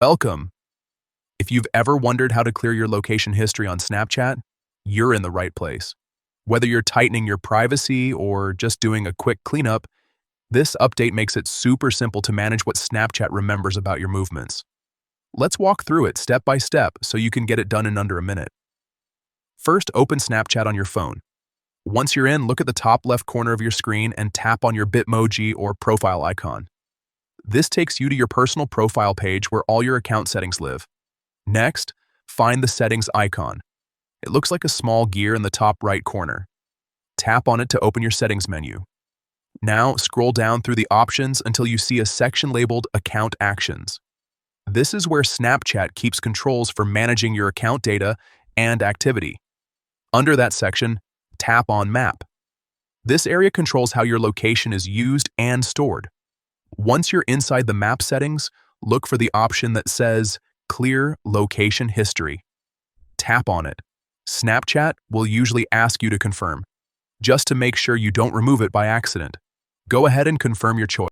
Welcome. If you've ever wondered how to clear your location history on Snapchat, you're in the right place. Whether you're tightening your privacy or just doing a quick cleanup, this update makes it super simple to manage what Snapchat remembers about your movements. Let's walk through it step by step so you can get it done in under a minute. First, open Snapchat on your phone. Once you're in, look at the top left corner of your screen and tap on your Bitmoji or profile icon. This takes you to your personal profile page where all your account settings live. Next, find the settings icon. It looks like a small gear in the top right corner. Tap on it to open your settings menu. Now, scroll down through the options until you see a section labeled Account Actions. This is where Snapchat keeps controls for managing your account data and activity. Under that section, tap on Map. This area controls how your location is used and stored. Once you're inside the map settings, look for the option that says Clear Location History. Tap on it. Snapchat will usually ask you to confirm, just to make sure you don't remove it by accident. Go ahead and confirm your choice.